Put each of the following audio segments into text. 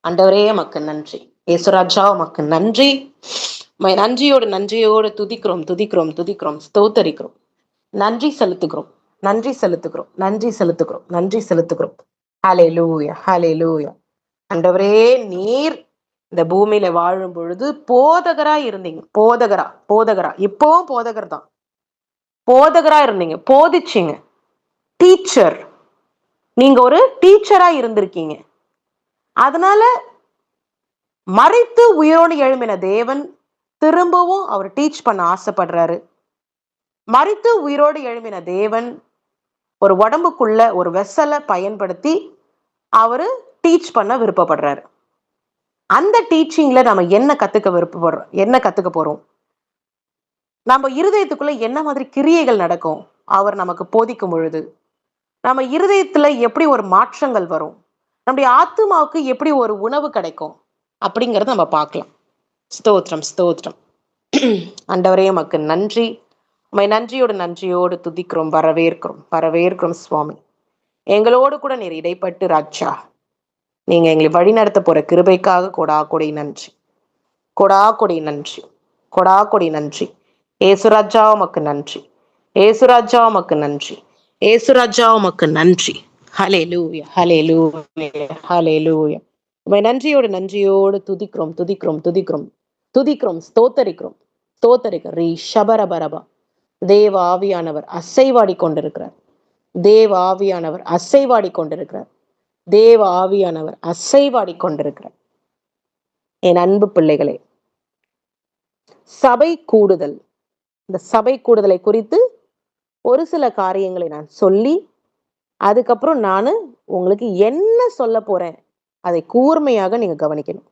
ஆண்டவரே உமக்கு நன்றி. இயேசுராஜா உமக்கு நன்றி. உம்மை நன்றியோடு துதிக்கிறோம், ஸ்தோத்தரிக்கிறோம். நன்றி செலுத்துகிறோம், நன்றி செலுத்துகிறோம், நன்றி செலுத்துகிறோம், நன்றி செலுத்துகிறோம். ஹல்லேலூயா, ஹல்லேலூயா. ஆண்டவரே, நீர் இந்த பூமியில வாழும் பொழுது போதகரா இருந்தீங்க. போதகரா, போதகரா, இப்பவும் போதகர் தான். போதகரா இருந்தீங்க, போதிச்சீங்க. டீச்சர், நீங்க ஒரு டீச்சரா இருந்திருக்கீங்க. அதனால மறைத்து உயிரோடு எழும்பின தேவன் திரும்பவும் அவர் டீச் பண்ண ஆசைப்படுறாரு. மறித்து உயிரோடு எழும்பின தேவன் ஒரு உடம்புக்குள்ள ஒரு வெசலை பயன்படுத்தி அவரு டீச் பண்ண விருப்பப்படுறாரு. அந்த டீச்சிங்ல நம்ம என்ன கத்துக்க போறோம்? நம்ம இருதயத்துக்குள்ள என்ன மாதிரி கிரியைகள் நடக்கும் அவர் நமக்கு போதிக்கும் பொழுது? நம்ம இருதயத்துல எப்படி ஒரு மாற்றங்கள் வரும்? நம்முடைய ஆத்துமாவுக்கு எப்படி ஒரு உணவு கிடைக்கும் அப்படிங்கறத நம்ம பார்க்கலாம். ஸ்தோத்திரம், ஸ்தோத்திரம். ஆண்டவரே உமக்கு நன்றி. உம்மை நன்றியோடு துதிக்கிறோம், வரவேற்கிறோம் சுவாமி. எங்களோடு கூட நீர் இடைப்பட்டு ராஜா, நீங்க எங்களை வழி நடத்த போற கிருபைக்காக கொடி நன்றி, கொடி நன்றி, கொடி நன்றி. ஏசுராஜா உமக்கு நன்றி, ஏசுராஜா உமக்கு நன்றி, ஏசுராஜா உமக்கு நன்றி. ஹல்லேலூயா, ஹல்லேலூயா, ஹல்லேலூயா. உம்மை நன்றியோடு துதிக்கிறோம், ஸ்தோத்தரிக்கிறோம். ரீ ஷபரபரபா. தேவ ஆவியானவர் அசைவாடி கொண்டிருக்கிறார். தேவ ஆவியானவர் அசைவாடி கொண்டிருக்கிறார். தேவ ஆவியானவர் அசைவாடி கொண்டிருக்கிறார். என் அன்பு பிள்ளைகளே, சபை கூடுதல், இந்த சபை கூடுதலை குறித்து ஒரு சில காரியங்களை நான் சொல்லி அதுக்கப்புறம் நான் உங்களுக்கு என்ன சொல்ல போறேன் அதை கூர்மையாக நீங்க கவனிக்கணும்.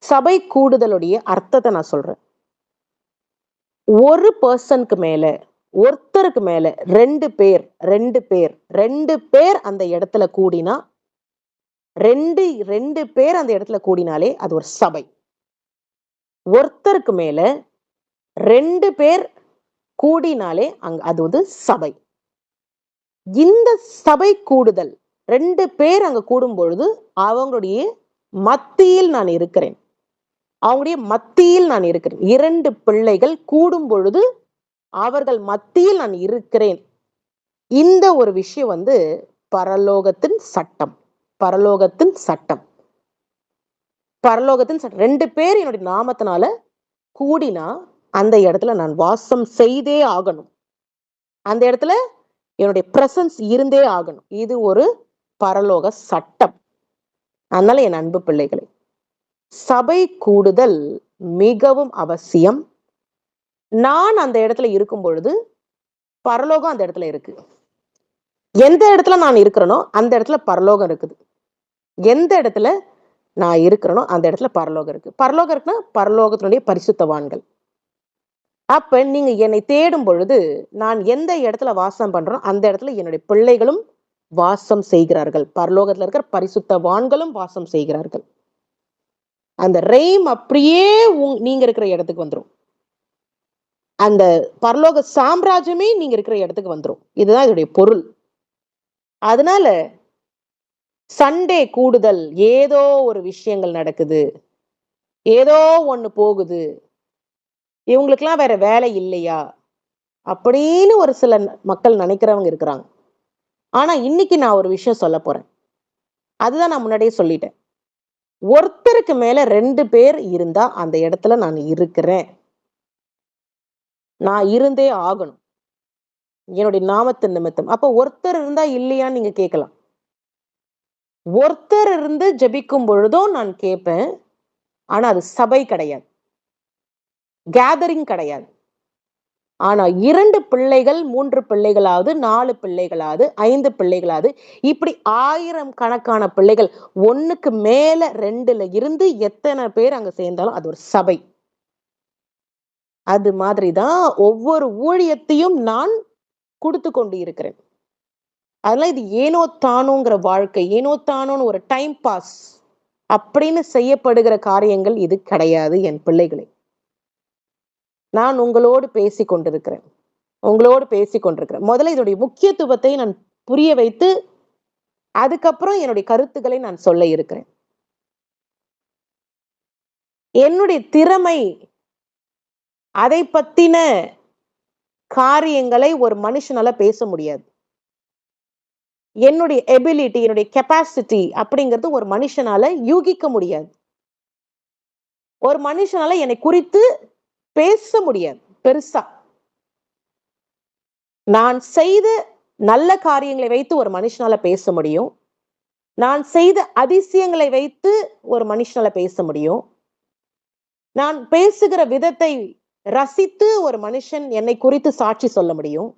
சபை கூடுதலுடைய அர்த்தத்தை நான் சொல்றேன். ஒரு பர்சனுக்கு மேல, ஒருத்தருக்கு மேல ரெண்டு பேர் அந்த இடத்துல கூடினா, ரெண்டு பேர் அந்த இடத்துல கூடினாலே அது ஒரு சபை. ஒருத்தருக்கு மேல ரெண்டு பேர் கூடினாலே அது ஒரு சபை. இந்த சபை கூடுதல், ரெண்டு பேர் அங்க கூடும் பொழுது அவங்களுடைய மத்தியில் நான் இருக்கிறேன். இரண்டு பிள்ளைகள் கூடும் பொழுது அவர்கள் மத்தியில் நான் இருக்கிறேன். இந்த ஒரு விஷயம் பரலோகத்தின் சட்டம். ரெண்டு பேர் என்னுடைய நாமத்தினால கூடினா அந்த இடத்துல நான் வாசம் செய்தே ஆகணும். அந்த இடத்துல என்னுடைய பிரசன்ஸ் இருந்தே ஆகணும். இது ஒரு பரலோக சட்டம். அதனால என் அன்பு பிள்ளைகளே, சபை கூடுதல் மிகவும் அவசியம். நான் அந்த இடத்துல இருக்கும் பொழுது பரலோகம் அந்த இடத்துல இருக்கு. எந்த இடத்துல நான் இருக்கிறேனோ அந்த இடத்துல பரலோகம் இருக்குது. எந்த இடத்துல நான் இருக்கிறேனோ அந்த இடத்துல பரலோகம் இருக்கு. பரலோகம் இருக்குன்னா பரலோகத்தினுடைய பரிசுத்தவான்கள். அப்ப நீங்க என்னை தேடும் பொழுது நான் எந்த இடத்துல வாசம் பண்றோம் அந்த இடத்துல என்னுடைய பிள்ளைகளும் வாசம் செய்கிறார்கள். பரலோகத்துல இருக்கிற பரிசுத்தவான்களும் வாசம் செய்கிறார்கள். அந்த ரெய்ம் அப்படியே நீங்க இருக்கிற இடத்துக்கு வந்துடும். அந்த பரலோக சாம்ராஜ்யமே நீங்க இருக்கிற இடத்துக்கு வந்துடும். இதுதான் இதோடைய பொருள். அதனால சண்டே கூடுதல், ஏதோ ஒரு விஷயங்கள் நடக்குது, ஏதோ ஒண்ணு போகுது, இவங்களுக்கெல்லாம் வேற வேலை இல்லையா அப்படின்னு ஒரு சில மக்கள் நினைக்கிறவங்க இருக்கிறாங்க. ஆனா இன்னைக்கு நான் ஒரு விஷயம் சொல்ல போறேன். அதுதான் நான் முன்னாடியே சொல்லிட்டேன். ஒருத்தருக்கு மேல ரெண்டு பேர் இருந்தா அந்த இடத்துல நான் இருக்கிறேன். நான் இருந்தே ஆகணும், என்னுடைய நாமத்தின் நிமித்தம். அப்ப ஒருத்தர் இருந்தா இல்லையான்னு நீங்க கேட்கலாம். ஒருத்தர் இருந்து ஜெபிக்கும் பொழுதும் நான் கேட்பேன். ஆனா அது சபை கிடையாது, கேதரிங் கிடையாது. ஆனா 2 பிள்ளைகள், 3 பிள்ளைகளாவது, 4 பிள்ளைகளாவது, 5 பிள்ளைகளாவது, இப்படி 1000 கணக்கான பிள்ளைகள், ஒண்ணுக்கு மேல 2ல இருந்து எத்தனை பேர் அங்க சேர்ந்தாலும் அது ஒரு சபை. அது மாதிரிதான் ஒவ்வொரு ஊழியத்தையும் நான் கொடுத்து கொண்டு இருக்கிறேன். அதெல்லாம் இது ஏனோ தானோங்கிற வாழ்க்கை, ஏனோ தானோன்னு ஒரு டைம் பாஸ் அப்படின்னு செய்யப்படுகிற காரியங்கள் இது கிடையாது. என் பிள்ளைகளை, நான் உங்களோடு பேசிக் கொண்டிருக்கிறேன். முதல்ல இதோடைய முக்கியத்துவத்தை நான் புரிய வைத்து அதுக்கப்புறம் என்னுடைய கருத்துக்களை நான் சொல்ல இருக்கிறேன். என்னுடைய திறமை, அதை பத்தின காரியங்களை ஒரு மனுஷனால பேச முடியாது. என்னுடைய எபிலிட்டி, என்னுடைய கெப்பாசிட்டி அப்படிங்கிறது ஒரு மனுஷனால யூகிக்க முடியாது. ஒரு மனுஷனால என்னை குறித்து பேச முடியாது பெருசா. நான் செய்த நல்ல காரியங்களை வைத்து ஒரு மனுஷனால பேச முடியும். நான் செய்த அதிசயங்களை வைத்து ஒரு மனுஷனால பேச முடியும். நான் பேசுகிற விதத்தை ரசித்து ஒரு மனுஷன் என்னை குறித்து சாட்சி சொல்ல முடியும்.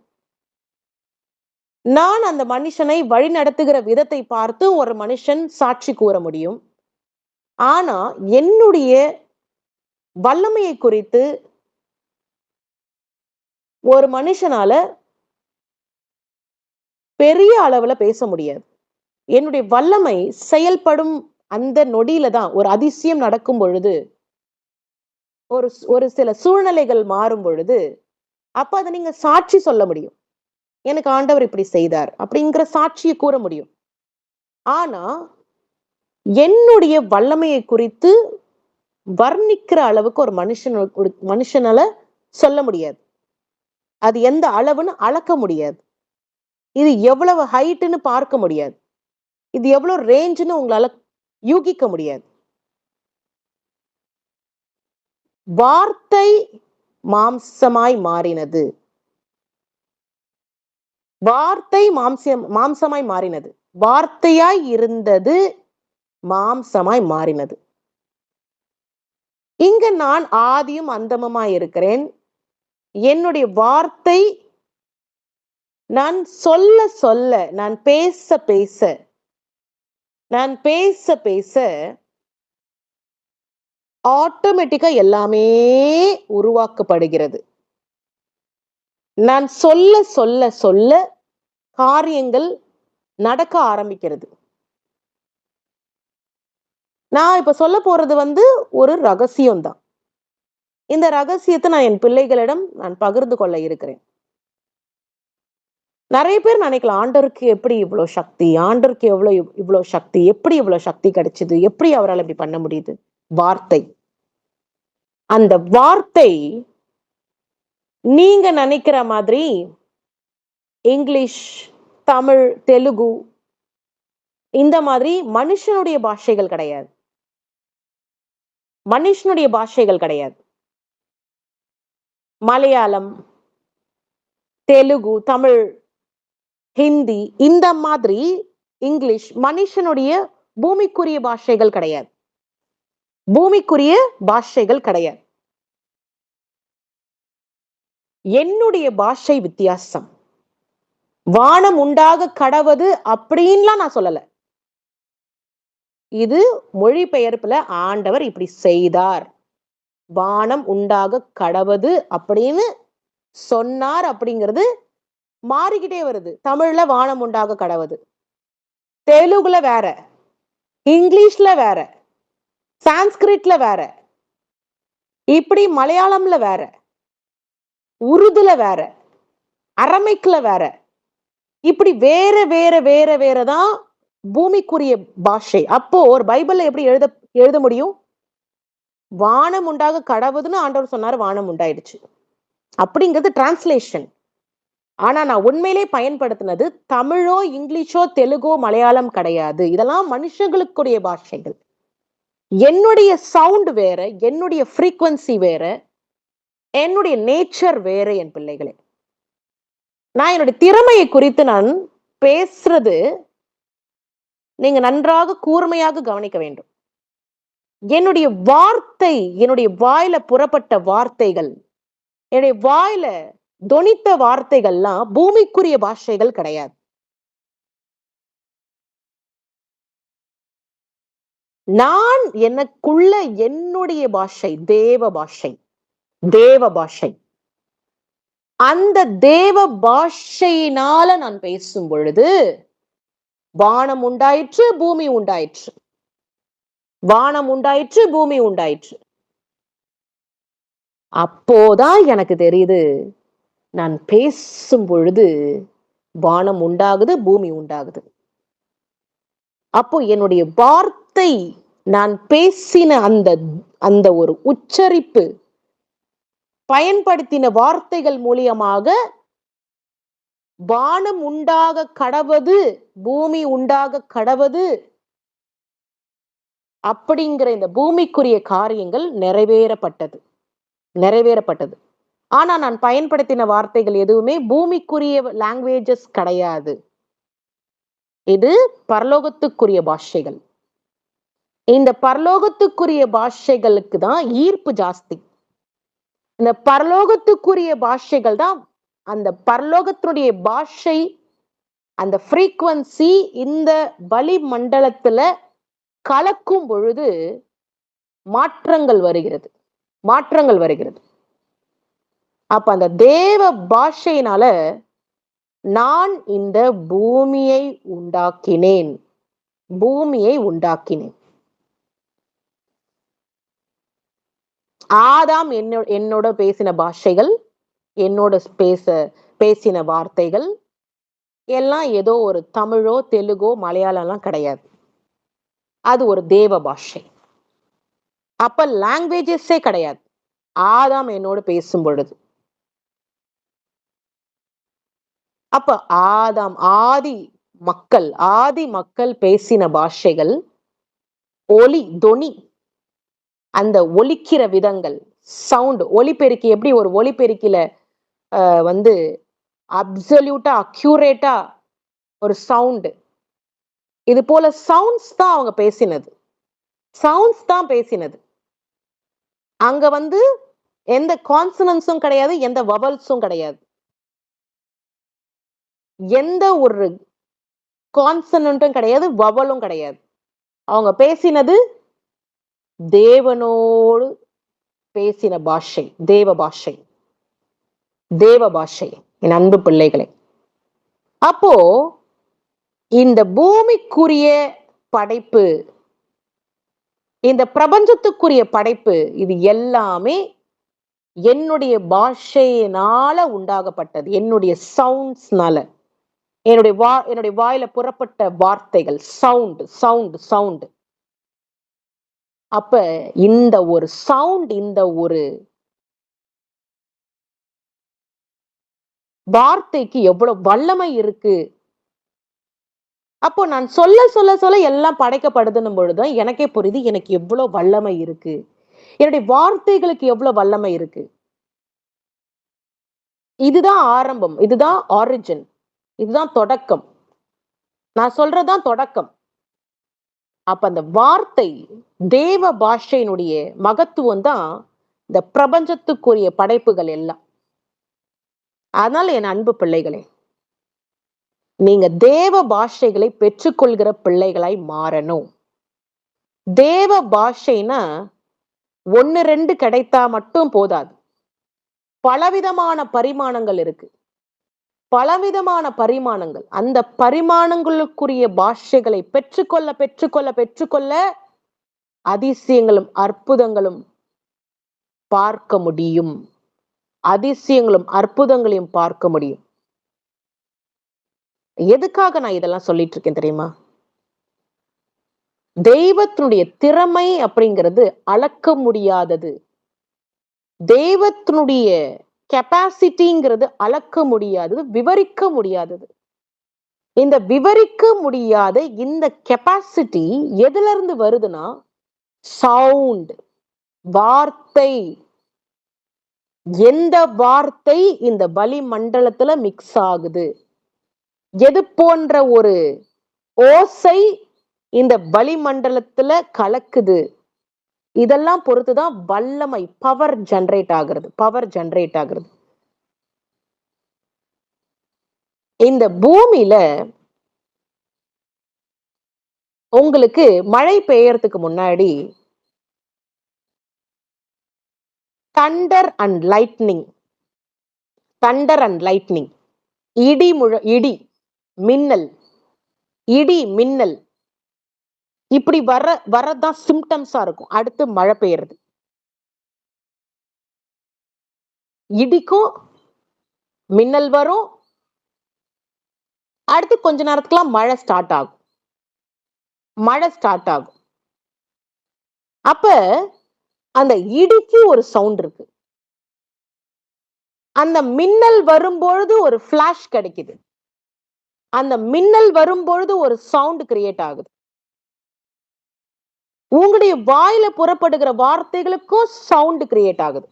நான் அந்த மனுஷனை வழி நடத்துகிற விதத்தை பார்த்து ஒரு மனுஷன் சாட்சி கூற முடியும். ஆனா என்னுடைய வல்லமையை குறித்து ஒரு மனுஷனால பெரிய அளவுல பேச முடியாது. என்னுடைய வல்லமை செயல்படும் அந்த நொடியில தான், ஒரு அதிசயம் நடக்கும் பொழுது, ஒரு சில சூழ்நிலைகள் மாறும் பொழுது, அப்ப அதை நீங்க சாட்சி சொல்ல முடியும். எனக்கு ஆண்டவர் இப்படி செய்தார் அப்படிங்கிற சாட்சியை கூற முடியும். ஆனா என்னுடைய வல்லமையை குறித்து வர்ணிக்கிற அளவுக்கு ஒரு மனுஷனால சொல்ல முடியாது. அது எந்த அளவுன்னு அளக்க முடியாது. இது எவ்வளவு ஹைட்னு பார்க்க முடியாது. இது எவ்வளவு ரேஞ்சுன்னு உங்களால யூகிக்க முடியாது. வார்த்தை மாம்சமாய் மாறினது. வார்த்தை மாம்சமாய் மாறினது. வார்த்தையாய் இருந்தது மாம்சமாய் மாறினது. இங்க நான் ஆதியும் அந்தமுமாய் இருக்கிறேன். என்னுடைய வார்த்தை நான் சொல்ல சொல்ல, நான் பேச பேச, நான் பேச பேச ஆட்டோமேட்டிக்கா எல்லாமே உருவாக்கப்படுகிறது. நான் சொல்ல சொல்ல சொல்ல காரியங்கள் நடக்க ஆரம்பிக்கிறது. நான் இப்ப சொல்ல போறது ஒரு ரகசியம்தான். இந்த ரகசியத்தை நான் என் பிள்ளைகளிடம் நான் பகிர்ந்து கொள்ள இருக்கிறேன். நிறைய பேர் நினைக்கலாம், ஆண்டவருக்கு எப்படி இவ்வளவு சக்தி, ஆண்டவருக்கு இவ்வளவு சக்தி, எப்படி இவ்வளவு சக்தி கிடைச்சது, எப்படி அவரால் இப்படி பண்ண முடியுது? வார்த்தை. அந்த வார்த்தை நீங்க நினைக்கிற மாதிரி இங்கிலீஷ், தமிழ், தெலுங்கு இந்த மாதிரி மனுஷனுடைய பாஷைகள் கிடையாது. மனுஷனுடைய பாஷைகள் கிடையாது. மலையாளம், தெலுங்கு, தமிழ், ஹிந்தி இந்த மாதிரி இங்கிலீஷ் மனுஷனுடைய பூமிக்குரிய பாஷைகள் கிடையாது. பூமிக்குரிய பாஷைகள் கிடையாது. என்னுடைய பாஷை வித்தியாசம். வானம் உண்டாக கடவது அப்படின்லாம் நான் சொல்லல. இது மொழிபெயர்ப்புல ஆண்டவர் இப்படி செய்தார், வானம் உண்டாக கடவது அப்படின்னு சொன்னார் அப்படிங்கிறது மாறிக்கிட்டே வருது. தமிழ்ல வானம் உண்டாக கடவது, தெலுங்குல வேற, இங்கிலீஷ்ல வேற, சான்ஸ்கிரிட்ல வேற, இப்படி மலையாளம்ல வேற, உருதுல வேற, அரமைக்ல வேற, இப்படி வேற வேற வேற வேறதான் பூமிக்குரிய பாஷை. அப்போ ஒரு பைபிள்ல எப்படி எழுத முடியும்? வானம் உண்டாக கடவுதுன்னு ஆண்டவர் சொன்னாரு, வானம் உண்டாயிடுச்சு அப்படிங்கிறது டிரான்ஸ்லேஷன். ஆனா நான் உண்மையிலே பயன்படுத்தினது தமிழோ இங்கிலீஷோ தெலுங்கோ மலையாளம் கிடையாது. இதெல்லாம் மனுஷங்களுக்குரிய பாஷைகள். என்னுடைய சவுண்ட் வேற, என்னுடைய ஃப்ரீக்வன்சி வேற, என்னுடைய நேச்சர் வேற. என் பிள்ளைகளே, நான் என்னுடைய திறமையை குறித்து நான் பேசுறது நீங்க நன்றாக கூர்மையாக கவனிக்க வேண்டும். என்னுடைய வார்த்தை, என்னுடைய வாயில புறப்பட்ட வார்த்தைகள், என்னுடைய வாயில தொனித்த வார்த்தைகள்லாம் பூமிக்குரிய பாஷைகள் கிடையாது. நான் எனக்குள்ள என்னுடைய பாஷை தேவ பாஷை. தேவ பாஷை. அந்த தேவ பாஷையினால நான் பேசும் பொழுது வானம் உண்டாயிற்று, பூமி உண்டாயிற்று. வானம் உண்டாயிற்று, பூமி உண்டாயிற்று. அப்போதான் எனக்கு தெரியுது, நான் பேசும் பொழுது வானம் உண்டாகுது, பூமி உண்டாகுது. அப்போ என்னுடைய வார்த்தை, நான் பேசின அந்த அந்த ஒரு உச்சரிப்பு, பயன்படுத்தின வார்த்தைகள் மூலியமாக வானம் உண்டாக கடவது, பூமி உண்டாக கடவது அப்படிங்கிற இந்த பூமிக்குரிய காரியங்கள் நிறைவேறப்பட்டது. ஆனா நான் பயன்படுத்தின வார்த்தைகள் எதுவுமே பூமிக்குரிய லாங்குவேஜஸ் கிடையாது. இது பரலோகத்துக்குரிய பாஷைகள். இந்த பரலோகத்துக்குரிய பாஷைகளுக்கு தான் ஈர்ப்பு ஜாஸ்தி. இந்த பரலோகத்துக்குரிய பாஷைகள் தான், அந்த பரலோகத்தினுடைய பாஷை, அந்த ஃப்ரீக்வன்சி இந்த பலி மண்டலத்துல கலக்கும் பொழுது மாற்றங்கள் வருகிறது. அப்ப அந்த தேவ பாஷையினால நான் இந்த பூமியை உண்டாக்கினேன். ஆதாம் என்னோட பேசின பாஷைகள், என்னோட பேசின வார்த்தைகள் எல்லாம் ஏதோ ஒரு தமிழோ தெலுங்கோ மலையாளம்லாம் கிடையாது. அது ஒரு தேவ பாஷை. அப்ப லாங்குவேஜஸே கிடையாது ஆதாம் என்னோட பேசும் பொழுது. அப்ப ஆதி மக்கள் பேசின பாஷைகள், ஒலி தொனி, அந்த ஒலிக்கிற விதங்கள், சவுண்ட், ஒலிபெருக்கி எப்படி ஒரு ஒலிபெருக்கில வந்து அப்சல்யூட்டா அக்யூரேட்டா ஒரு சவுண்ட், இது போல சவுண்ட்ஸ் தான் அவங்க பேசினது. அங்க வந்து எந்த கான்சனன்ஸும் கிடையாது, எந்த வவல்ஸும் கிடையாது, எந்த ஒரு கான்சனன்ட்டும் கிடையாது, வவலும் கிடையாது. அவங்க பேசினது தேவனோடு பேசின பாஷை, தேவ பாஷை. என் அன்பு பிள்ளைகளே, அப்போ இந்த பூமிக்குரிய படைப்பு, இந்த பிரபஞ்சத்துக்குரிய படைப்பு, இது எல்லாமே என்னுடைய பாஷையினால உண்டாகப்பட்டது. என்னுடைய சவுண்ட்ஸ்னால, என்னுடைய வாயில புறப்பட்ட வார்த்தைகள், சவுண்ட். அப்ப இந்த ஒரு சவுண்ட், இந்த ஒரு வார்த்தைக்கு எவ்வளவு வல்லமை இருக்கு. அப்போ நான் சொல்ல எல்லாம் படைக்கப்படுதுன்னும் பொழுதுதான் எனக்கே புரியுது எனக்கு எவ்வளவு வல்லமை இருக்கு, என்னுடைய வார்த்தைகளுக்கு எவ்வளவு வல்லமை இருக்கு. இதுதான் ஆரம்பம், இதுதான் ஆரிஜின், இதுதான் தொடக்கம். நான் சொல்றதுதான் தொடக்கம். அப்ப அந்த வார்த்தை, தேவ பாஷையினுடைய மகத்துவம் தான் இந்த பிரபஞ்சத்துக்குரிய படைப்புகள் எல்லாம். அதனால என் அன்பு பிள்ளைகளே, நீங்க தேவ பாஷைகளை பெற்றுக்கொள்கிற பிள்ளைகளாய் மாறணும். தேவ பாஷைனா 1-2 கிடைத்தா மட்டும் போதாது. பலவிதமான பரிமாணங்கள் இருக்கு, அந்த பரிமாணங்களுக்குரிய பாஷைகளை பெற்றுக்கொள்ள அதிசயங்களும் அற்புதங்களும் பார்க்க முடியும். எதுக்காக நான் இதெல்லாம் சொல்லிட்டு இருக்கேன் தெரியுமா? தெய்வத்தினுடைய திறமை அப்படிங்கிறது அளக்க முடியாதது. தெய்வத்தினுடைய கெப்பாசிட்டிங்கிறது அளக்க முடியாதது, விவரிக்க முடியாதது. இந்த விவரிக்க முடியாத இந்த கெப்பாசிட்டி எதுல இருந்து வருதுன்னா, சவுண்ட், வார்த்தை. எந்த வார்த்தை இந்த பலி மண்டலத்துல மிக்ஸ் ஆகுது, எது போன்ற ஒரு ஓசை இந்த பலி மண்டலத்துல கலக்குது, இதெல்லாம் பொறுத்துதான் வல்லமை, பவர் ஜெனரேட் ஆகுறது. இந்த பூமியில உங்களுக்கு மழை பெய்யறதுக்கு முன்னாடி தண்டர் அண்ட் லைட்னிங், இடி மின்னல் இப்படி வரதான் சிம்டம்ஸா இருக்கும். அடுத்து மழை பெய்யறது, இடிக்கும், மின்னல் வரும், அடுத்து கொஞ்ச நேரத்துக்குலாம் மழை ஸ்டார்ட் ஆகும். மழை ஸ்டார்ட் ஆகும். அப்ப அந்த இடிக்கு ஒரு சவுண்ட் இருக்கு. அந்த மின்னல் வரும்பொழுது ஒரு பிளாஷ் கிடைக்குது. அந்த மின்னல் வரும்பொழுது ஒரு சவுண்ட் கிரியேட் ஆகுது. உங்களுடைய வாயில புறப்படுகிற வார்த்தைகளுக்கும் சவுண்ட் கிரியேட் ஆகுது.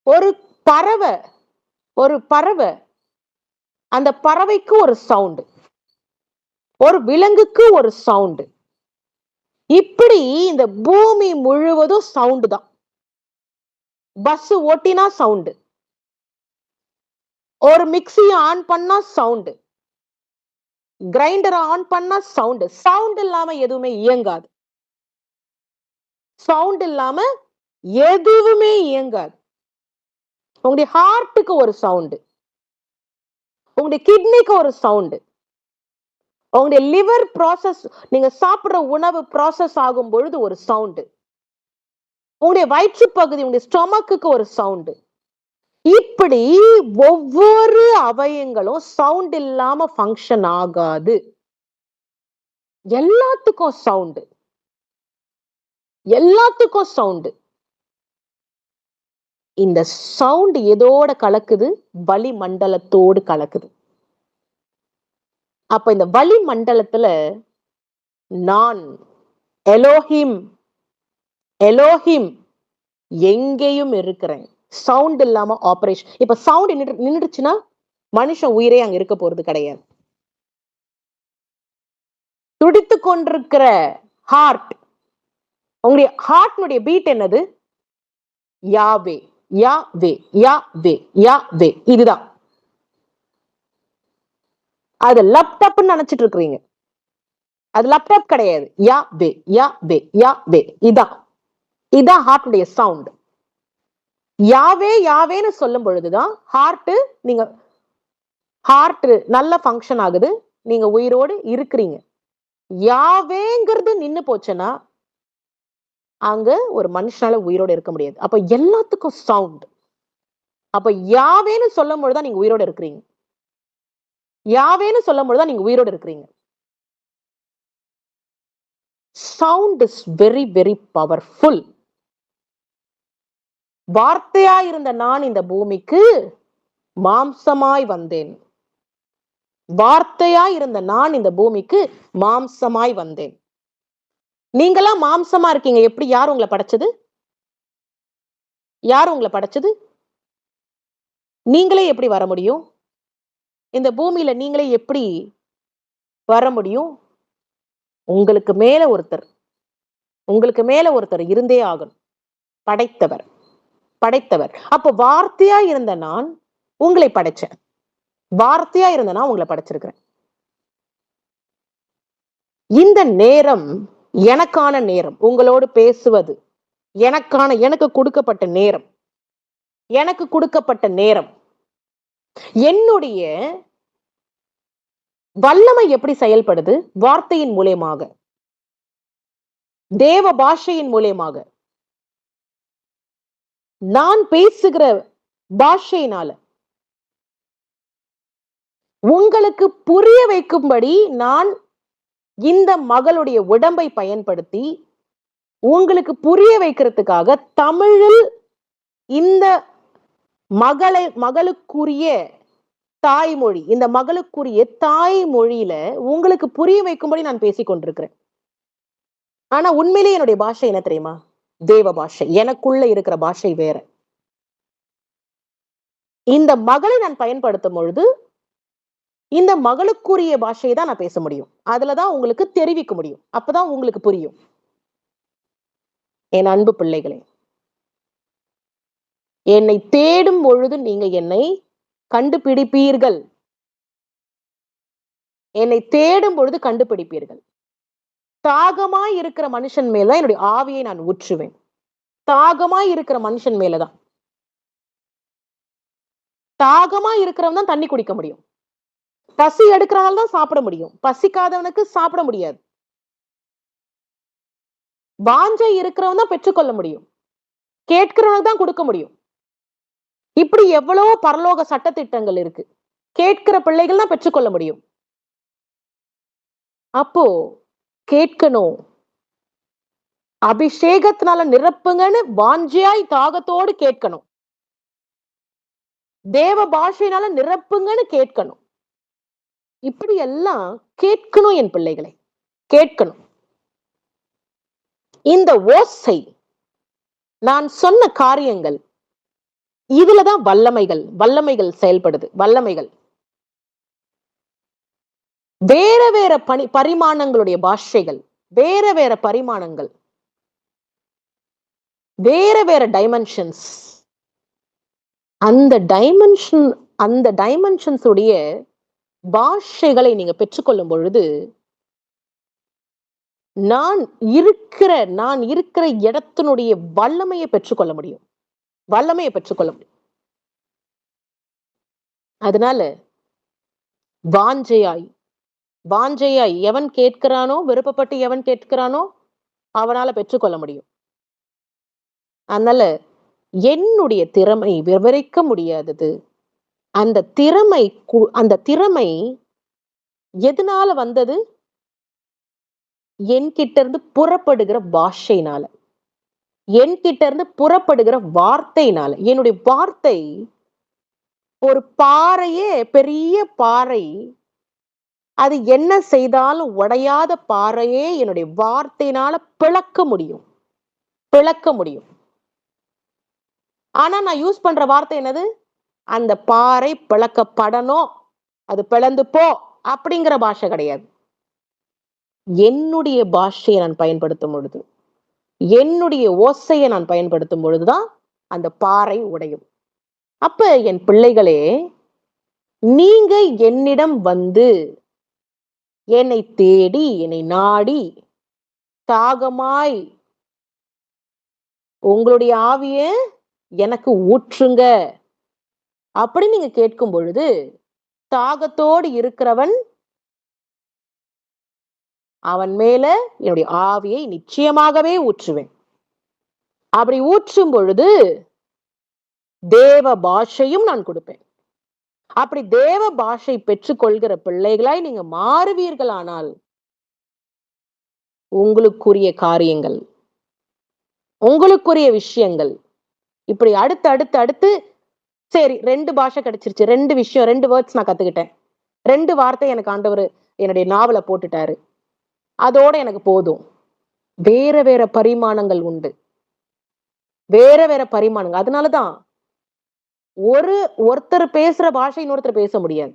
ஒரு பறவை அந்த பறவைக்கு ஒரு சவுண்ட், ஒரு விலங்குக்கு ஒரு சவுண்ட். இப்படி இந்த பூமி முழுவதும் சவுண்ட் தான். பஸ் ஓட்டினா சவுண்ட், ஒரு மிக்ஸி ஆன் பண்ணா சவுண்ட், கிரைண்டர் ஆன் பண்ணா சவுண்ட். சவுண்ட் இல்லாம எதுவுமே இயங்காது. சவுண்ட் இல்லாம எதுவுமே இயங்காது. உங்களுடைய ஹார்ட்டுக்கு ஒரு சவுண்ட், உங்களுடைய கிட்னிக்கு ஒரு சவுண்ட், உங்களுடைய லிவர் ப்ராசஸ், நீங்க சாப்பிடுற உணவு ப்ராசஸ் ஆகும் பொழுது ஒரு சவுண்ட், உங்களுடைய வயிற்று பகுதி, உங்களுடைய ஸ்டொமக்குக்கு ஒரு சவுண்ட். இப்படி ஒவ்வொரு அவயங்களும் சவுண்ட் இல்லாம ஃபங்க்ஷன் ஆகாது. எல்லாத்துக்கும் சவுண்ட், எல்லாத்துக்கும் சவுண்ட். இந்த சவுண்ட் எதோட கலக்குது? வளிமண்டலத்தோடு கலக்குது. அப்ப இந்த வளிமண்டலத்துல நான் எலோஹிம் எலோஹிம் எங்கேயும் இருக்கிறேன். சவுண்ட் இல்லாம ஆபரேஷன். இப்ப சவுண்ட் நின்றுச்சுன்னா மனுஷன் உயிரே அங்க இருக்க போறது கிடையாது. துடித்து கொண்டிருக்கிற ஹார்ட், உங்களுடைய ஹார்ட்னுடைய பீட் என்னது? யாவே யாவே யாவே யாவே. இதுதான். அது லேப்டாப்னு நினைச்சிட்டு இருக்கிறீங்க. அது லேப்டாப் கிடையாது. யாவே யாவே யாவே. இதான் ஹார்ட்டுடைய சவுண்ட். யாவே யாவேன்னு சொல்லும் பொழுதுதான் ஹார்ட் நல்ல ஃபங்க்ஷன் ஆகுது, நீங்க உயிரோடு இருக்கிறீங்க. யாவேங்கிறது நின்னு போச்சுன்னா அங்க ஒரு மனுஷனால உயிரோட இருக்க முடியாது. அப்ப எல்லாத்துக்கும் சவுண்ட். அப்ப யாவேன்னு சொல்லும் பொழுதுதான் நீங்க உயிரோட இருக்கிறீங்க. யாவேன்னு சொல்லும் பொழுதுதான் நீங்க உயிரோட இருக்கிறீங்க. Sound is very very powerful. வார்த்தையா இருந்த நான் இந்த பூமிக்கு மாம்சமாய் வந்தேன். வார்த்தையா இருந்த நான் இந்த பூமிக்கு மாம்சமாய் வந்தேன். நீங்களாம் மாம்சமா இருக்கீங்க. எப்படி? யார் உங்களை படைச்சது? யார் உங்களை படைச்சது? நீங்களே எப்படி வர முடியும்? இந்த பூமியில நீங்களே எப்படி வர முடியும்? உங்களுக்கு மேல ஒருத்தர் இருந்தே ஆகணும். படைத்தவர். அப்ப வார்த்தையா இருந்த நான் உங்களை படைச்சேன். வார்த்தையா இருந்த நான் உங்களை படைச்சிருக்கிறேன். இந்த நேரம் எனக்கான நேரம். உங்களோடு பேசுவது எனக்கு கொடுக்கப்பட்ட நேரம். எனக்கு கொடுக்கப்பட்ட நேரம். என்னுடைய வல்லமை எப்படி செயல்படுது? வார்த்தையின் மூலமாக, தேவ பாஷையின் மூலமாக, நான் பேசுகிற பாஷையினால உங்களுக்கு புரிய வைக்கும்படி நான் இந்த மகளுடைய உடம்பை பயன்படுத்தி உங்களுக்கு புரிய வைக்கிறதுக்காக தமிழில் இந்த மகளுக்குரிய தாய்மொழி, இந்த மகளுக்குரிய தாய்மொழியில உங்களுக்கு புரிய வைக்கும்படி நான் பேசிக் கொண்டிருக்கிறேன். ஆனா உண்மையிலேயே என்னுடைய பாஷை என்ன தெரியுமா? தேவ பாஷை. எனக்குள்ள இருக்கிற பாஷை வேற. இந்த மகளை நான் பயன்படுத்தும் பொழுது இந்த மகளுக்குரிய பாஷையை தான் நான் பேச முடியும். அதுலதான் உங்களுக்கு தெரிவிக்க முடியும். அப்பதான் உங்களுக்கு புரியும். என் அன்பு பிள்ளைகளே, என்னை தேடும் பொழுது நீங்க என்னை கண்டுபிடிப்பீர்கள். என்னை தேடும் பொழுது கண்டுபிடிப்பீர்கள். தாகமாய் இருக்கிற மனுஷன் மேலதான் என்னுடைய ஆவியை நான் ஊற்றுவேன். தாகமாய் இருக்கிற மனுஷன் மேலதான். தாகமாய் இருக்கிறவன் தான் தண்ணி குடிக்க முடியும். பசி எடுக்கிறனால தான் சாப்பிட முடியும். பசிக்காதவனுக்கு சாப்பிட முடியாது. வாஞ்சை இருக்கிறவன் தான் பெற்றுக்கொள்ள முடியும். கேட்கிறவனுக்கு தான் கொடுக்க முடியும். இப்படி எவ்வளவோ பரலோக சட்டத்திட்டங்கள் இருக்கு. கேட்கிற பிள்ளைகள் தான் பெற்றுக்கொள்ள முடியும். அப்போ கேட்கணும். அபிஷேகத்தினால நிரப்புங்கன்னு வாஞ்சையாய் தாகத்தோடு கேட்கணும். தேவ பாஷையினால நிரப்புங்கன்னு கேட்கணும். இப்படி எல்லாம் கேட்கணும் என் பிள்ளைகளை, கேட்கணும். இந்த ஓசை, நான் சொன்ன காரியங்கள், இதுலதான் வல்லமைகள் செயல்படுது. வல்லமைகள் வேற வேற பரிமாணங்களுடைய பாஷைகள், வேற வேற பரிமாணங்கள், வேற வேற டைமென்ஷன்ஸ். அந்த டைமென்ஷன்ஸ் உடைய பாஷைகளை நீங்க பெற்றுக்கொள்ளும் பொழுது, நான் இருக்கிற இடத்தினுடைய வல்லமையை பெற்றுக்கொள்ள முடியும். அதனால வாஞ்சையாய் எவன் கேட்கிறானோ, விருப்பப்பட்டு எவன் கேட்கிறானோ அவனால பெற்றுக்கொள்ள முடியும். அதனால என்னுடைய திறமை விவரிக்க முடியாதது. அந்த திறமை எதனால வந்தது? என்கிட்ட இருந்து புறப்படுகிற பாஷையினால, என்கிட்ட இருந்து புறப்படுகிற வார்த்தையினால. என்னுடைய வார்த்தை ஒரு பாறையே, பெரிய பாறை, அது என்ன செய்தாலும் உடையாத பாறையே என்னுடைய வார்த்தையினால பிளக்க முடியும். ஆனா நான் யூஸ் பண்ற வார்த்தை என்னது? அந்த பாறை பிளக்கப்படணும், அது பிளந்து போ அப்படிங்கிற பாஷை கிடையாது. என்னுடைய பாஷையை நான் பயன்படுத்தும் பொழுது, என்னுடைய ஓசையை நான் பயன்படுத்தும் பொழுதுதான் அந்த பாறை உடையும். அப்ப என் பிள்ளைகளே, நீங்க என்னிடம் வந்து என்னை தேடி, என்னை நாடி, தாகமாய் உங்களுடைய ஆவிய எனக்கு ஊற்றுங்க அப்படி நீங்க கேட்கும் பொழுது, தாகத்தோடு இருக்கிறவன், அவன் மேல என்னுடைய ஆவியை நிச்சயமாகவே ஊற்றுவேன். அப்படி ஊற்றும் பொழுது தேவ பாஷையும் நான் கொடுப்பேன். அப்படி தேவ பாஷை பெற்றுக்கொள்கிற பிள்ளைகளாய் நீங்க மாறுவீர்களானால், உங்களுக்குரிய காரியங்கள், உங்களுக்குரிய விஷயங்கள் இப்படி அடுத்து சரி, 2 பாஷை கிடைச்சிருச்சு, 2 விஷயம், 2 வேர்ட்ஸ் நான் கத்துக்கிட்டேன், 2 வார்த்தை எனக்கு ஆண்டவர் என்னுடைய நாவல போட்டுட்டாரு, அதோட எனக்கு போதும். வேற வேற பரிமாணங்கள் உண்டு, வேற வேற பரிமாணங்கள். அதனாலதான் ஒருத்தர் பேசுற பாஷை இன்னொருத்தர் பேச முடியாது.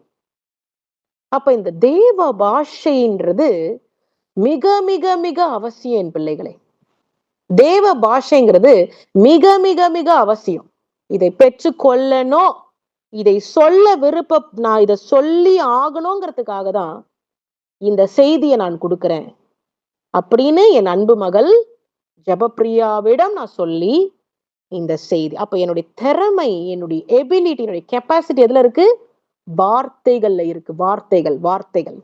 அப்ப இந்த தேவ பாஷைன்றது மிக மிக மிக அவசியம் என் பிள்ளைகளே. தேவ பாஷைங்கிறது மிக மிக மிக அவசியம். இதை பெற்றுக்கொள்ளணும், இதை சொல்ல நான் இதை சொல்லி ஆகணுங்கிறதுக்காக தான் இந்த செய்தியை நான் கொடுக்கிறேன் அப்படின்னு என் அன்பு மகள் ஜெபப்பிரியாவிடம் நான் சொல்லி இந்த செய்தி. அப்ப என்னுடைய திறமை, என்னுடைய எபிலிட்டி, என்னுடைய கெப்பாசிட்டி எதுல இருக்கு? வார்த்தைகள்ல இருக்கு. வார்த்தைகள்.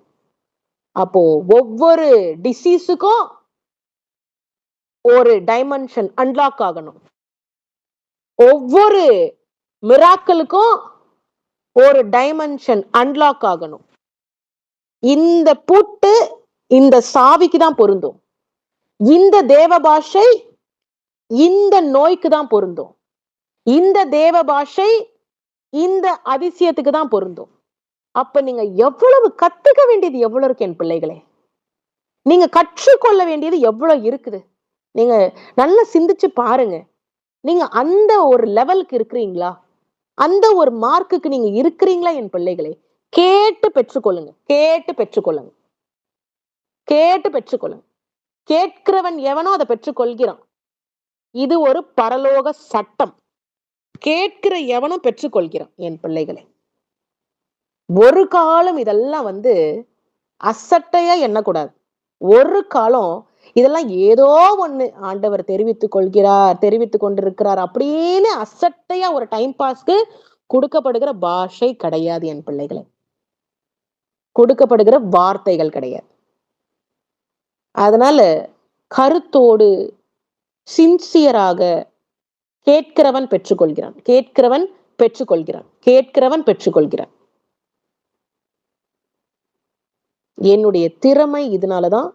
அப்போ ஒவ்வொரு டிசீஸுக்கும் ஒரு டைமென்ஷன் அன்லாக் ஆகணும், ஒவ்வொரு மிராக்களுக்கும் ஒரு டைமென்ஷன் அன்லாக் ஆகணும். இந்த பூட்டு இந்த சாவிக்கு தான் பொருந்தும், இந்த தேவ பாஷை இந்த நோய்க்கு தான் பொருந்தும், இந்த தேவ பாஷை இந்த அதிசயத்துக்கு தான் பொருந்தும். அப்ப நீங்க எவ்வளவு கத்துக்க வேண்டியது எவ்வளவு இருக்கு என் பிள்ளைகளே. நீங்க கற்றுக்கொள்ள வேண்டியது எவ்வளவு இருக்குது. நீங்க நல்லா சிந்திச்சு பாருங்க. நீங்க அந்த ஒரு லெவலுக்கு இருக்கிறீங்களா? அந்த ஒரு மார்க்குக்கு நீங்க இருக்கிறீங்களா என் பிள்ளைகளே? கேட்டு பெற்றுக்கொள்ளுங்க. கேட்கிறவன் எவனோ அதை பெற்றுக்கொள்கிறான். இது ஒரு பரலோக சட்டம். கேட்கிற எவனும் பெற்றுக்கொள்கிறான் என் பிள்ளைகளே. ஒரு காலம் இதெல்லாம் அசட்டையா எண்ணக்கூடாது. ஒரு காலம் இதெல்லாம் ஏதோ ஒண்ணு ஆண்டவர் தெரிவித்துக் கொண்டிருக்கிறார் அப்படின்னு அசட்டையா ஒரு டைம் பாஸ்க்கு கொடுக்கப்படுகிற பாஷை கிடையாது என் பிள்ளைகளே. கொடுக்கப்படுகிற வார்த்தைகள் கிடையாது. அதனால கருத்தோடு சின்சியராக கேட்கிறவன் பெற்றுக்கொள்கிறான். என்னுடைய திறமை இதனாலதான்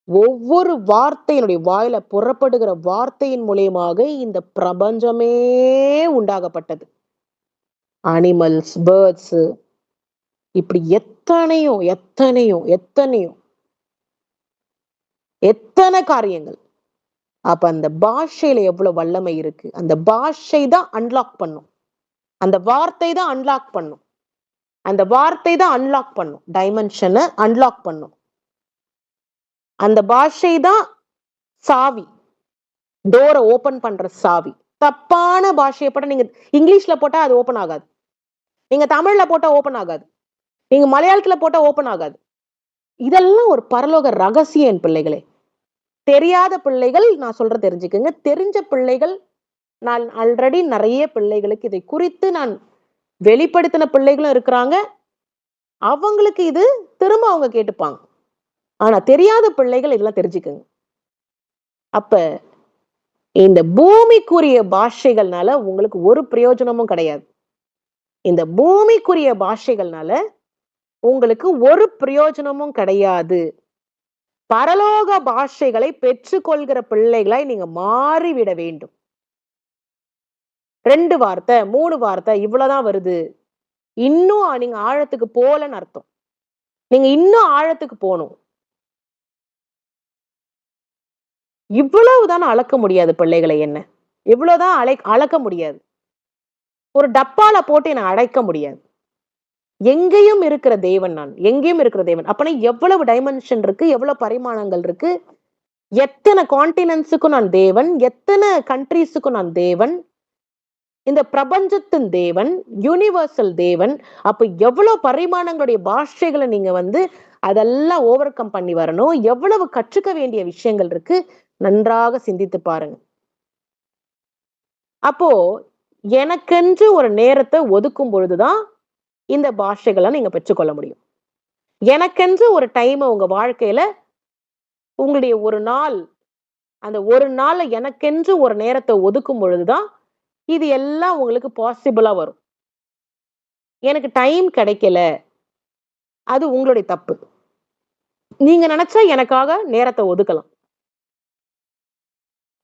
ஒவ்வொரு வார்த்தை என்னுடைய வாயில புறப்படுகிற வார்த்தையின் மூலியமாக இந்த பிரபஞ்சமே உண்டாகப்பட்டது. அனிமல்ஸ், பேர்ட்ஸ், இப்படி எத்தனையோ எத்தனையோ எத்தனையோ எத்தனை காரியங்கள். அப்ப அந்த பாஷையில எவ்வளவு வல்லமை இருக்கு. அந்த பாஷை தான் அன்லாக் பண்ணும். அந்த வார்த்தை தான் அன்லாக் பண்ணும். அந்த வார்த்தை தான் அன்லாக் பண்ணும். டைமென்ஷனை அன்லாக் பண்ணும். அந்த பாஷை தான் சாவி. டோரை ஓபன் பண்ற சாவி. தப்பான பாஷையை போட்டா, நீங்க இங்கிலீஷ்ல போட்டா அது ஓபன் ஆகாது. நீங்க தமிழ்ல போட்டா ஓபன் ஆகாது. நீங்க மலையாளத்துல போட்டா ஓபன் ஆகாது. இதெல்லாம் ஒரு பரலோக ரகசியம் என் பிள்ளைகளே. தெரியாத பிள்ளைகள் நான் சொல்ற தெரிஞ்சுக்குங்க. தெரிஞ்ச பிள்ளைகள், நான் ஆல்ரெடி நிறைய பிள்ளைகளுக்கு இதை குறித்து நான் வெளிப்படுத்தின பிள்ளைகளும் இருக்கிறாங்க. அவங்களுக்கு இது திரும்ப அவங்க கேட்டுப்பாங்க. ஆனா தெரியாத பிள்ளைகள் இதெல்லாம் தெரிஞ்சுக்குங்க. அப்ப இந்த பூமிக்குரிய பாஷைகள்னால உங்களுக்கு ஒரு பிரயோஜனமும் கிடையாது. இந்த பூமிக்குரிய பாஷைகள்னால உங்களுக்கு ஒரு பிரயோஜனமும் கிடையாது. பரலோக பாஷைகளை பெற்றுக்கொள்கிற பிள்ளைகளை நீங்க மாறிவிட வேண்டும். 2 வார்த்தை 3 வார்த்தை இவ்வளவுதான் வருது. இன்னும் நீங்க ஆழத்துக்கு போலன்னு அர்த்தம். நீங்க இன்னும் ஆழத்துக்கு போகணும். இவ்வளவுதான் அளக்க முடியாது பிள்ளைகளை. என்ன இவ்வளவுதான் அளக்க முடியாது. ஒரு டப்பால போட்டு என்ன அடைக்க முடியாது. எங்கேயும் இருக்கிற தேவன் நான். எங்கேயும் இருக்கிற தேவன். அப்பனா எவ்வளவு டைமென்ஷன் இருக்கு, எவ்வளவு பரிமாணங்கள் இருக்கு, எத்தனை கான்டினென்ட்ஸுக்கும் நான் தேவன், எத்தனை கண்ட்ரீஸுக்கும் நான் தேவன், இந்த பிரபஞ்சத்தின் தேவன், யூனிவர்சல் தேவன். அப்ப எவ்வளவு பரிமாணங்களுடைய பாஷைகளை நீங்க அதெல்லாம் ஓவர் கம் பண்ணி வரணும். எவ்வளவு கற்றுக்க வேண்டிய விஷயங்கள் இருக்கு, நன்றாக சிந்தித்து பாருங்க. அப்போ எனக்கென்று ஒரு நேரத்தை ஒதுக்கும் பொழுதுதான் இந்த பாஷைகளை நீங்க பெற்றுக்கொள்ள முடியும். எனக்கென்று ஒரு டைம் உங்க வாழ்க்கையில, உங்களுடைய ஒரு நாள், அந்த ஒரு நாள்ல எனக்கென்று ஒரு நேரத்தை ஒதுக்கும் பொழுதுதான் இது எல்லாம் உங்களுக்கு பாசிபிளா வரும். எனக்கு டைம் கிடைக்கல, அது உங்களுடைய தப்பு. நீங்க நினைச்சா எனக்காக நேரத்தை ஒதுக்கலாம்.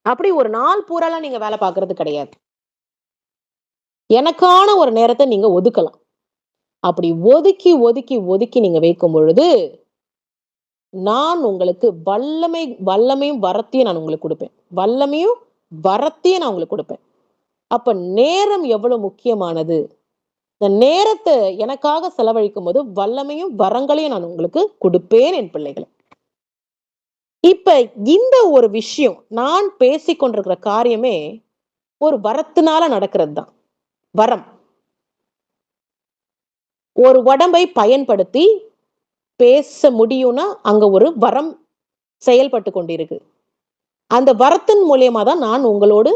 அப்படி ஒரு நாள் பூராலாம் நீங்க வேலை பார்க்கறது கிடையாது. எனக்கான ஒரு நேரத்தை நீங்க ஒதுக்கலாம். அப்படி ஒதுக்கி ஒதுக்கி ஒதுக்கி நீங்க வைக்கும் பொழுது, நான் உங்களுக்கு வல்லமையும் வரத்தையும் நான் உங்களுக்கு கொடுப்பேன். வல்லமையும் வரத்தையும் நான் உங்களுக்கு கொடுப்பேன். அப்ப நேரம் எவ்வளவு முக்கியமானது. இந்த நேரத்தை எனக்காக செலவழிக்கும் போது வல்லமையும் வரங்களையும் நான் உங்களுக்கு கொடுப்பேன் என் பிள்ளைகளை. இப்ப இந்த ஒரு விஷயம் நான் பேசிக்கொண்டிருக்கிற காரியமே ஒரு வரத்தினால நடக்கிறது தான். வரம். ஒரு உடம்பை பயன்படுத்தி பேச முடியும்னா அங்க ஒரு வரம் செயல்பட்டு கொண்டிருக்கு. அந்த வரத்தின் மூலியமா தான் நான் உங்களோடு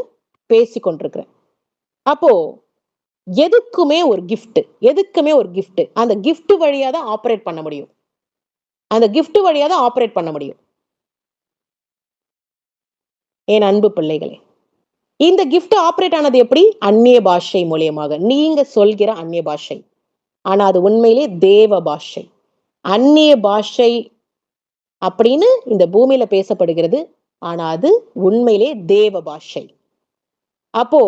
பேசிக்கொண்டிருக்கிறேன். அப்போ எதுக்குமே ஒரு கிஃப்ட், எதுக்குமே ஒரு கிஃப்ட். அந்த கிஃப்ட் வழியா தான் ஆபரேட் பண்ண முடியும். அந்த கிஃப்ட் வழியா தான் ஆபரேட் பண்ண முடியும். என் அன்பு பிள்ளைகளே, இந்த கிஃப்ட் ஆபரேட் ஆனது எப்படி? அந்நிய பாஷை மூலியமாக. நீங்க சொல்கிற அந்நிய பாஷை. ஆனா அது உண்மையிலே தேவ பாஷை. அந்நிய பாஷை அப்படின்னு இந்த பூமியில பேசப்படுகிறது. ஆனா அது உண்மையிலே தேவ பாஷை. அப்போ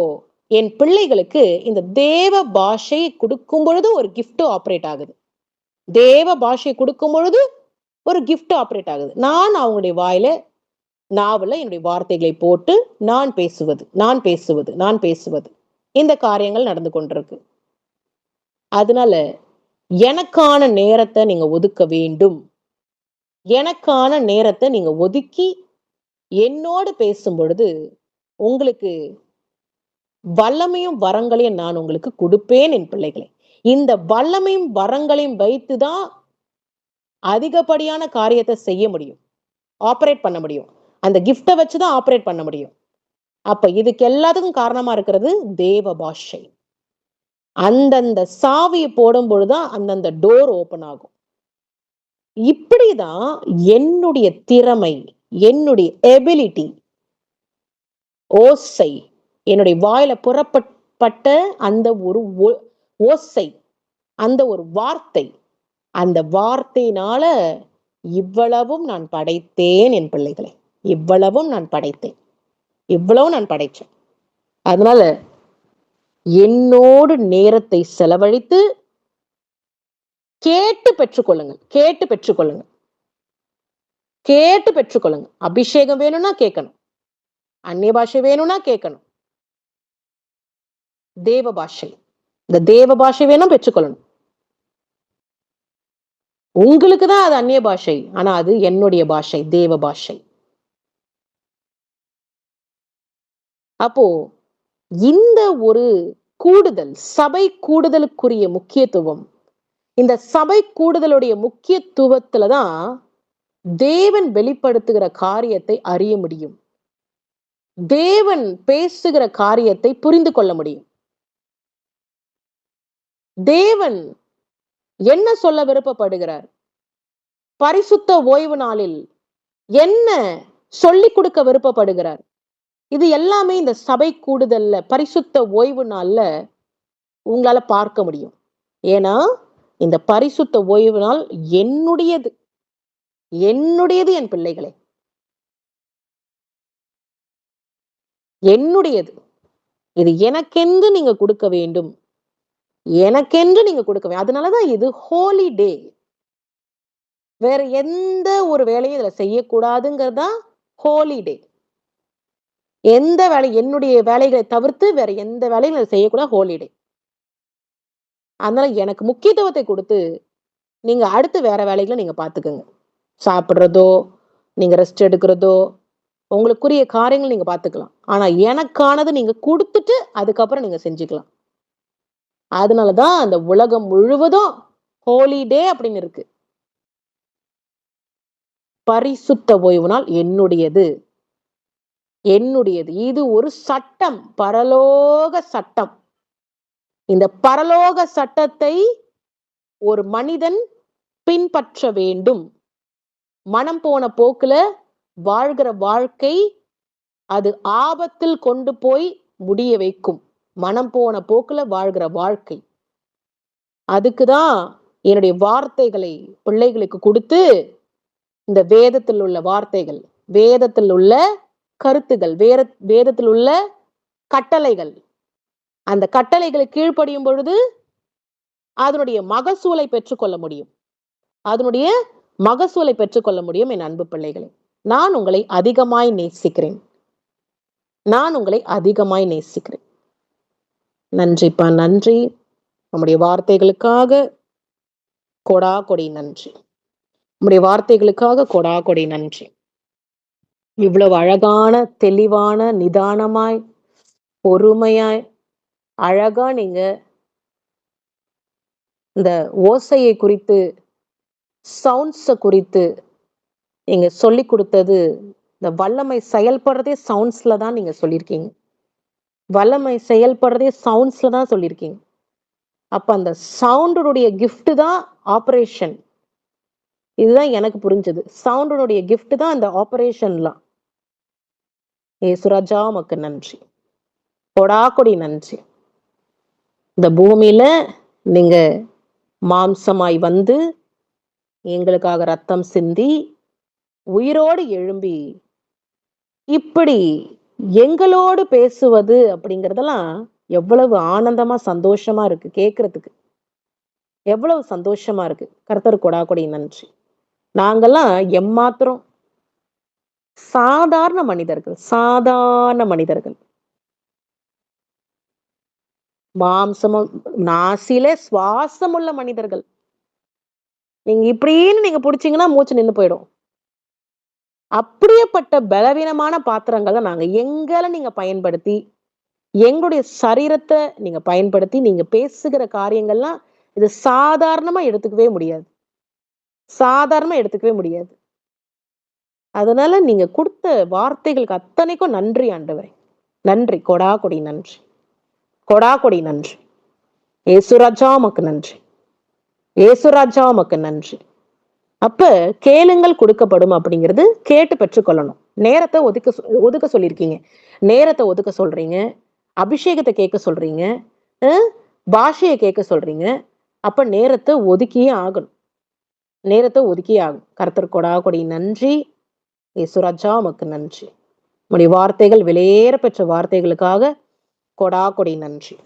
என் பிள்ளைகளுக்கு இந்த தேவ பாஷை கொடுக்கும் பொழுது ஒரு கிஃப்ட் ஆபரேட் ஆகுது. தேவ பாஷை கொடுக்கும் பொழுது ஒரு கிஃப்ட் ஆபரேட் ஆகுது. நான் அவங்களுடைய வாயில, நாவல என்னுடைய வார்த்தைகளை போட்டு நான் பேசுவது இந்த காரியங்கள் நடந்து கொண்டிருக்கு. அதனால எனக்கான நேரத்தை நீங்க ஒதுக்க வேண்டும். எனக்கான நேரத்தை நீங்க ஒதுக்கி என்னோடு பேசும் பொழுது உங்களுக்கு வல்லமையும் வரங்களையும் நான் உங்களுக்கு கொடுப்பேன் என் பிள்ளைகளை. இந்த வல்லமையும் வரங்களையும் வைத்துதான் அதிகப்படியான காரியத்தை செய்ய முடியும், ஆபரேட் பண்ண முடியும். அந்த கிஃப்டை வச்சுதான் ஆபரேட் பண்ண முடியும். அப்ப இதுக்கு எல்லாத்துக்கும் காரணமா இருக்கிறது தேவ பாஷை. அந்தந்த சாவியை போடும் பொழுதுதான் அந்தந்த டோர் ஓபன் ஆகும். இப்படிதான் என்னுடைய திறமை, என்னுடைய எபிலிட்டி, ஓசை, என்னுடைய வாயில புறப்பட்ட அந்த ஒரு ஓசை, அந்த ஒரு வார்த்தை, அந்த வார்த்தையினால இவ்வளவும் நான் படைத்தேன் என் பிள்ளைகளை. இவ்வளவும் நான் படைத்தேன். இவ்வளவு நான் படைச்சேன். அதனால என்னோடு நேரத்தை செலவழித்து கேட்டு பெற்றுக்கொள்ளுங்கள். கேட்டு பெற்றுக்கொள்ளுங்கள். கேட்டு பெற்றுக்கொள்ளுங்க. அபிஷேகம் வேணும்னா கேட்கணும். அந்நிய பாஷை வேணும்னா கேட்கணும். தேவ பாஷை, இந்த தேவ பாஷை வேணும் பெற்றுக்கொள்ளணும். உங்களுக்கு தான் அது அந்நிய பாஷை, ஆனா அது என்னுடைய பாஷை, தேவ பாஷை. அப்போ இந்த ஒரு கூடுதல், சபை கூடுதலுக்குரிய முக்கியத்துவம், இந்த சபை கூடுதலுடைய முக்கியத்துவத்துலதான் தேவன் வெளிப்படுத்துகிற காரியத்தை அறிய முடியும். தேவன் பேசுகிற காரியத்தை புரிந்து கொள்ள முடியும். தேவன் என்ன சொல்ல விருப்பப்படுகிறார், பரிசுத்த ஓய்வு நாளில் என்ன சொல்லிக் கொடுக்க விருப்பப்படுகிறார், இது எல்லாமே இந்த சபை கூடுதல்ல, பரிசுத்த ஓய்வு நாள்ல உங்களால பார்க்க முடியும். ஏன்னா இந்த பரிசுத்த ஓய்வு நாள் என்னுடையது, என்னுடையது என் பிள்ளைகளே, என்னுடையது. இது எனக்கென்று நீங்க கொடுக்க வேண்டும், எனக்கென்று நீங்க கொடுக்க வேண்டும். அதனாலதான் இது ஹோலி டே. வேற எந்த ஒரு வேலையும் இதுல செய்யக்கூடாதுங்கிறதுதான் ஹோலி டே. எந்த வேலை, என்னுடைய வேலைகளை தவிர்த்து வேற எந்த வேலையும் செய்யக்கூடாது, ஹோலி டே. அதனால எனக்கு முக்கியத்துவத்தை கொடுத்து நீங்க அடுத்து வேற வேலைகளை நீங்க பாத்துக்கோங்க. சாப்பிடுறதோ, நீங்க ரெஸ்ட் எடுக்கிறதோ, உங்களுக்குரிய காரியங்கள் நீங்க பாத்துக்கலாம். ஆனா எனக்கானது நீங்க கொடுத்துட்டு அதுக்கப்புறம் நீங்க செஞ்சுக்கலாம். அதனாலதான் அந்த உலகம் முழுவதும் ஹோலிடே அப்படின்னு இருக்கு. பரிசுத்த ஓய்வு நாள் என்னுடையது, என்னுடையது. இது ஒரு சட்டம், பரலோக சட்டம். இந்த பரலோக சட்டத்தை ஒரு மனிதன் பின்பற்ற வேண்டும். மனம் போன போக்குல வாழ்கிற வாழ்க்கை அது ஆபத்தில் கொண்டு போய் முடிய வைக்கும். மனம் போன போக்குல வாழ்கிற வாழ்க்கை, அதுக்குதான் என்னுடைய வார்த்தைகளை பிள்ளைகளுக்கு கொடுத்து, இந்த வேதத்தில் உள்ள வார்த்தைகள், வேதத்தில் உள்ள கருத்துகள், வேதத்தில் உள்ள கட்டளைகள், அந்த கட்டளைகளை கீழ்ப்படியும் பொழுது அதனுடைய மகசூலை பெற்றுக்கொள்ள முடியும். அதனுடைய மகசூலை பெற்றுக்கொள்ள முடியும். என் அன்பு பிள்ளைகளை, நான் உங்களை அதிகமாய் நேசிக்கிறேன். நான் உங்களை அதிகமாய் நேசிக்கிறேன். நன்றிப்பா, நன்றி. நம்முடைய வார்த்தைகளுக்காக கொடா கொடி நன்றி. நம்முடைய வார்த்தைகளுக்காக கொடா கொடி நன்றி. இவ்வளவு அழகான, தெளிவான, நிதானமாய், பொறுமையாய், அழகா நீங்க இந்த ஓசையை குறித்து, சவுண்ட்ஸை குறித்து நீங்க சொல்லி கொடுத்தது, இந்த வல்லமை செயல்படுறதே சவுண்ட்ஸ்ல தான் நீங்க சொல்லியிருக்கீங்க. வல்லமை செயல்படுறதே சவுண்ட்ஸ்ல தான் சொல்லியிருக்கீங்க. அப்ப அந்த சவுண்டுடைய கிஃப்ட் தான் ஆபரேஷன். இதுதான் எனக்கு புரிஞ்சது. சவுண்டுடைய கிஃப்ட் தான் அந்த ஆபரேஷன்லாம். ஏசுராஜா உமக்கு நன்றி, கொடா கொடி நன்றி. இந்த பூமியில நீங்க மாம்சமாய் வந்து எங்களுக்காக ரத்தம் சிந்தி உயிரோடு எழும்பி இப்படி எங்களோடு பேசுவது அப்படிங்கறதெல்லாம் எவ்வளவு ஆனந்தமா, சந்தோஷமா இருக்கு கேட்கறதுக்கு. எவ்வளவு சந்தோஷமா இருக்கு. கர்த்தர் கொடா கொடி நன்றி. நாங்கெல்லாம் எம்மாத்திரம் சாதாரண மனிதர்கள், சாதாரண மனிதர்கள். மாம்சமும் நாசில சுவாசம் உள்ள மனிதர்கள். நீங்க இப்படின்னு நீங்க புடிச்சீங்கன்னா மூச்சு நின்று போயிடும். அப்படியேப்பட்ட பலவீனமான பாத்திரங்களை நாங்க எங்களை நீங்க பயன்படுத்தி, எங்களுடைய சரீரத்தை நீங்க பயன்படுத்தி நீங்க பேசுகிற காரியங்கள்லாம் இது சாதாரணமா எடுத்துக்கவே முடியாது. சாதாரணமா எடுத்துக்கவே முடியாது. அதனால நீங்க கொடுத்த வார்த்தைகளுக்கு அத்தனைக்கும் நன்றி ஆண்டவரே. நன்றி, கொடா கொடி நன்றி, கொடா கொடி நன்றி. ஏசுராஜா உமக்கு நன்றி, ஏசுராஜா உமக்கு நன்றி. அப்ப கேளுங்கள் கொடுக்கப்படும் அப்படிங்கிறது கேட்டு பெற்றுக்கொள்ளணும். நேரத்தை ஒதுக்க சொல்லியிருக்கீங்க. நேரத்தை ஒதுக்க சொல்றீங்க, அபிஷேகத்தை கேட்க சொல்றீங்க, பாஷையை கேட்க சொல்றீங்க. அப்ப நேரத்தை ஒதுக்கியே ஆகணும். நேரத்தை ஒதுக்கி ஆகும். கர்த்தர் கொடா கொடி நன்றி. இயேசுராஜா உமக்கு நன்றி. உம்முடைய வார்த்தைகள் விலையேற பெற்ற வார்த்தைகளுக்காக கொடா கொடி நன்றி.